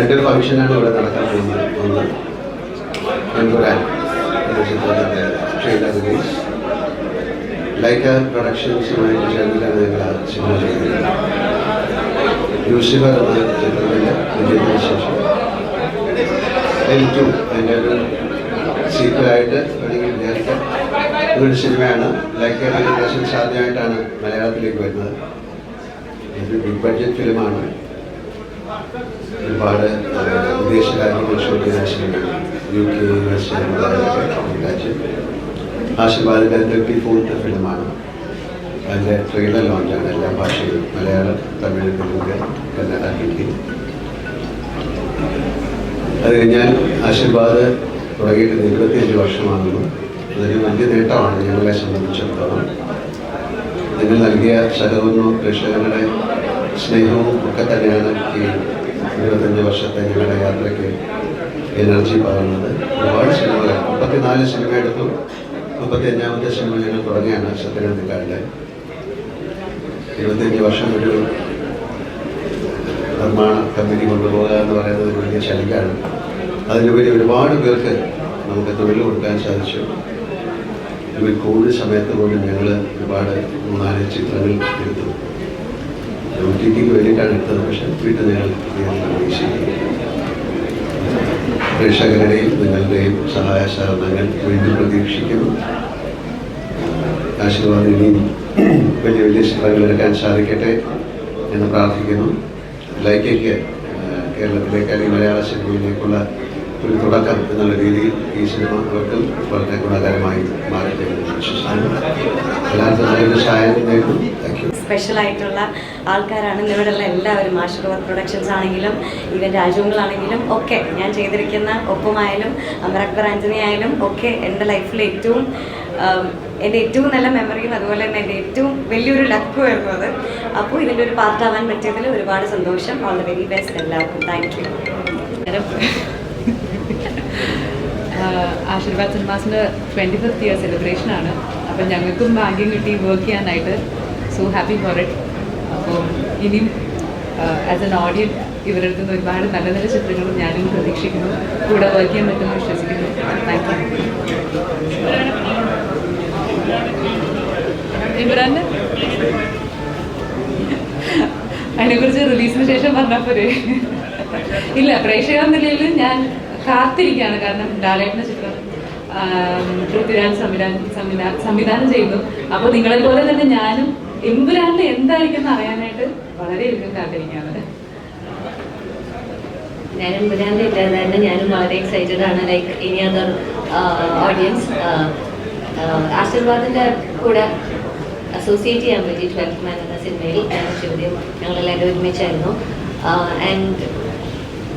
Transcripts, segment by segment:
രണ്ട് ഫംഗ്ഷനാണ് ഇവിടെ നടക്കാൻ പോകുന്നത്. ഒന്ന് എമ്പുരാൻ എന്ന ചിത്രത്തിൻ്റെ ട്രെയിലർ റിലീസ്. ലൈക്ക പ്രൊഡക്ഷൻസുമായിട്ട് ചേർന്നിട്ടാണ് ഞങ്ങൾ ആ സിനിമ ചെയ്യുന്നത്. ലൂസിഫർ എന്ന ചിത്രത്തിൻ്റെ വിജയത്തിന് ശേഷം L2 അതിൻ്റെ ഒരു സീക്വലായിട്ട് വേണമെങ്കിൽ നേരത്തെ ഒരു സിനിമയാണ്. ലൈക്ക പ്രൊഡക്ഷൻസ് ആദ്യമായിട്ടാണ് മലയാളത്തിലേക്ക് വരുന്നത്. ഇത് ബിഗ് ബഡ്ജറ്റ് ഫിലിമാണ്. ഒരുപാട് വിദേശ രാജ്യങ്ങൾ ഷൂട്ട് ചെയ്ത സിനിമയാണ്. UK, US രാജ്യം. ആശീർവാദിൻ്റെ 34th ഫിലിമാണ്. അതിൻ്റെ ട്രെയിലർ ലോഞ്ചാണ് എല്ലാ ഭാഷയിലും, മലയാളം, തമിഴ്, തെലുങ്ക്, കന്നഡ, ഹിന്ദി. അത് കഴിഞ്ഞാൽ ആശീർവാദ് തുടങ്ങിയിട്ട് 25 വർഷമാകുന്നു. അതൊരു വലിയ നേട്ടമാണ് ഞങ്ങളെ സംബന്ധിച്ചിടത്തോളം. നിങ്ങൾ നൽകിയ സഹകരണവും പ്രേക്ഷകരുടെ സ്നേഹവും ഒക്കെ തന്നെയാണ് ഈ 25 വർഷത്തെ ഞങ്ങളുടെ യാത്രയ്ക്ക് എനർജി പകർന്നത്. ഒരുപാട് സിനിമകൾ 34 സിനിമ എടുത്തു. 35ാമത്തെ സിനിമ ഞങ്ങൾ തുടങ്ങിയാണ് സത്യനന്ദിക്കാരുടെ. 25 വർഷം ഒരു നിർമ്മാണ കമ്പനി കൊണ്ടുപോകുക എന്ന് പറയുന്നത് ഒരു വലിയ ചലഞ്ചാണ്. അതിനുപരി ഒരുപാട് പേർക്ക് നമുക്ക് തൊഴിൽ കൊടുക്കാൻ സാധിച്ചു. ഇതിൽ കോവിഡ് സമയത്ത് പോലും ഞങ്ങൾ ഒരുപാട് 3-4 ചിത്രങ്ങൾ എടുത്തു. OTTക്ക് വേണ്ടിയിട്ടാണ് എടുത്തത്. പക്ഷേ വീട്ടിൽ ഞങ്ങൾ പ്രേക്ഷകരുടെയും നിങ്ങളുടെയും സഹായ സഹകരണങ്ങൾ വീണ്ടും പ്രതീക്ഷിക്കുന്നു. ആശീർവാദം ഇനിയും വലിയ വലിയ ചിത്രങ്ങൾ എടുക്കാൻ സാധിക്കട്ടെ എന്ന് പ്രാർത്ഥിക്കുന്നു. ലൈക്കയ്ക്ക് കേരളത്തിലേക്ക് അല്ലെങ്കിൽ മലയാള സിനിമയിലേക്കുള്ള ഒരു തുടക്കം എന്നുള്ള രീതിയിൽ ഈ സിനിമ അവർക്ക് വളരെ ഗുണകരമായി മാറട്ടെ എന്ന് വിശ്വസിക്കുന്നു. എല്ലാവർക്കും നല്ലൊരു സഹായം നേടുന്നു. Thank you. സ്പെഷ്യലായിട്ടുള്ള ആൾക്കാരാണ് ഇവിടെയുള്ള എല്ലാവരും. ആശീർവാദ് പ്രൊഡക്ഷൻസ് ആണെങ്കിലും ഈവൻ രാജുങ്ങളാണെങ്കിലും ഒക്കെ ഞാൻ ചെയ്തിരിക്കുന്ന ഒപ്പമായാലും അമർ അക്ബർ ആൻ്റണി ആയാലും ഒക്കെ എൻ്റെ ലൈഫിൽ എൻ്റെ ഏറ്റവും നല്ല മെമ്മറിയും അതുപോലെ തന്നെ എൻ്റെ ഏറ്റവും വലിയൊരു ലക്കുമായിരുന്നു അത്. അപ്പോൾ ഇതിൻ്റെ ഒരു പാർട്ടാവാൻ പറ്റിയതിൽ ഒരുപാട് സന്തോഷം. ഓൾ ദ വെരി ബെസ്റ്റ് എല്ലാവർക്കും. Thank you. ആശീർവാദ് സിനിമാസിൻ്റെ 25th ഇയർ സെലിബ്രേഷനാണ്. അപ്പം ഞങ്ങൾക്കും ഭാഗ്യം കിട്ടി വർക്ക് ചെയ്യാനായിട്ട്. So happy for it. അപ്പോൾ ഇനിയും ആസ് എൻ ഓഡിയൻ ഇവരുടെ അടുത്ത് നിന്ന് ഒരുപാട് നല്ല നല്ല ചിത്രങ്ങളും ഞാനും പ്രതീക്ഷിക്കുന്നു. കൂടെ വർക്ക് ചെയ്യാൻ പറ്റുമെന്ന് വിശ്വസിക്കുന്നു. Thank you. ഇവരാൻ്റെ അതിനെക്കുറിച്ച് റിലീസിന് ശേഷം പറഞ്ഞാൽ പോരെ? ഇല്ല, പ്രേക്ഷക നിലയിൽ ഞാൻ കാത്തിരിക്കുകയാണ്. കാരണം ലാലേട്ടൻ്റെ ചിത്രം പൃഥ്വിരാജ് സംവിധാനം ചെയ്യുന്നു. അപ്പോൾ നിങ്ങളെ പോലെ തന്നെ ഞാനും എമ്പുരാനിൽ എന്തായിരിക്കും അറിയാനായിട്ട് വളരെയധികം കാത്തിരിക്കുകയാണ്. ഞാൻ എമ്പുരാൻ്റെ ഇല്ലാതെ തന്നെ ഞാനും വളരെ എക്സൈറ്റഡ് ആണ്. Like any other audience. ആശീർവാദിൻ്റെ കൂടെ അസോസിയേറ്റ് ചെയ്യാൻ പറ്റി 12th Man എന്ന സിനിമയിൽ ഞാൻ ശിവദേവ് ഞങ്ങളെല്ലാവരും ഒരുമിച്ചായിരുന്നു. ആൻഡ്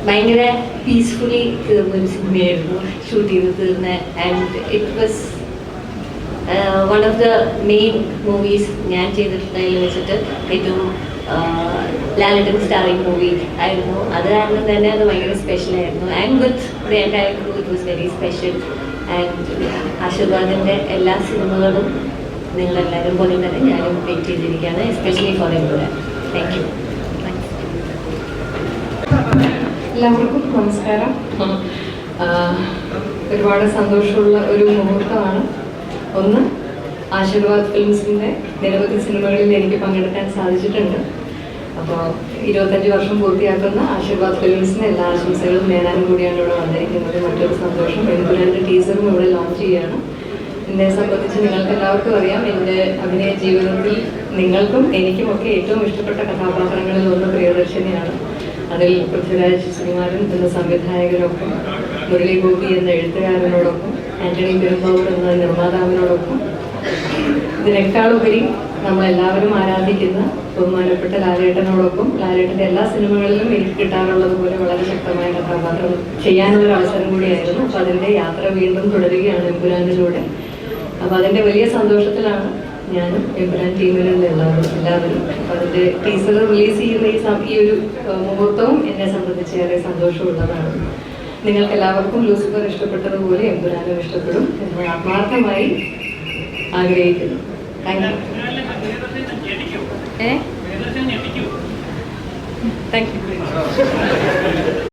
ഭയങ്കര പീസ്ഫുള്ളി തീർന്നൊരു സിനിമയായിരുന്നു ഷൂട്ട് ചെയ്ത് തീർന്ന. And it was one of the main movies ഞാൻ ചെയ്തിട്ടുള്ളതിൽ വെച്ചിട്ട് ഏറ്റവും ലാലേട്ടൻ സ്റ്റാറിങ് മൂവി ആയിരുന്നു. അത് കാരണം തന്നെ അത് ഭയങ്കര സ്പെഷ്യലായിരുന്നു. And with the entire crew it was very special. And ആശീർവാദിൻ്റെ എല്ലാ സിനിമകളും നിങ്ങളെല്ലാവരും പോലെ തന്നെ ഞാനും വെയിറ്റ് ചെയ്തിരിക്കുകയാണ്, especially for Empuraan. Thank you. എല്ലാവർക്കും നമസ്കാരം. ഒരുപാട് സന്തോഷമുള്ള ഒരു മുഹൂർത്തമാണ്. ഒന്ന്, ആശീർവാദ് ഫിലിംസിൻ്റെ നിരവധി സിനിമകളിൽ എനിക്ക് പങ്കെടുക്കാൻ സാധിച്ചിട്ടുണ്ട്. അപ്പോൾ 25 വർഷം പൂർത്തിയാക്കുന്ന ആശീർവാദ് ഫിലിംസിന് എല്ലാ ആശംസകളും നേടാനും കൂടിയാണ് ഇവിടെ വന്നിരിക്കുന്നത്. മറ്റൊരു സന്തോഷം, എമ്പുരാൻ്റെ ടീസറും ഇവിടെ ലോഞ്ച് ചെയ്യുകയാണ്. എന്നെ സംബന്ധിച്ച് നിങ്ങൾക്ക് എല്ലാവർക്കും അറിയാം, എൻ്റെ അഭിനയ ജീവിതത്തിൽ നിങ്ങൾക്കും എനിക്കുമൊക്കെ ഏറ്റവും ഇഷ്ടപ്പെട്ട കഥാപാത്രങ്ങളിൽ ഒന്ന് പ്രിയദർശിനിയാണ്. അതിൽ പൃഥ്വിരാജ് ശ്രീമാരൻ എന്ന സംവിധായകനൊപ്പം, മുരളി ഗോപി എന്ന എഴുത്തുകാരനോടൊപ്പം, ആൻ്റണി പെരുമ്പാവൂർ എന്ന നിർമ്മാതാവിനോടൊപ്പം, ഇതിനേക്കാളുപരി നമ്മളെല്ലാവരും ആരാധിക്കുന്ന ബഹുമാനപ്പെട്ട ലാലേട്ടനോടൊപ്പം, ലാലേട്ടൻ്റെ എല്ലാ സിനിമകളിലും എനിക്ക് കിട്ടാറുള്ളത് പോലെ വളരെ ശക്തമായ കഥാപാത്രം ചെയ്യാനുള്ളൊരു അവസരം കൂടിയായിരുന്നു. അപ്പോൾ അതിൻ്റെ യാത്ര വീണ്ടും തുടരുകയാണ് എമ്പുരാനിലൂടെ. അപ്പോൾ അതിൻ്റെ വലിയ സന്തോഷത്തിലാണ് ഞാനും എമ്പുരാൻ ടീമിലുള്ള എല്ലാവരും. അപ്പോൾ അതിൻ്റെ ടീസർ റിലീസ് ചെയ്യുന്ന ഈ ഒരു മുഹൂർത്തവും എന്നെ സംബന്ധിച്ച് ഏറെ സന്തോഷമുള്ളതാണ്. നിങ്ങൾക്ക് എല്ലാവർക്കും ലൂസിഫർ ഇഷ്ടപ്പെട്ടതുപോലെ എമ്പുരാനും ഇഷ്ടപ്പെടും എന്ന് ആത്മാർത്ഥമായി ആഗ്രഹിക്കുന്നു. Thank you. Thank you.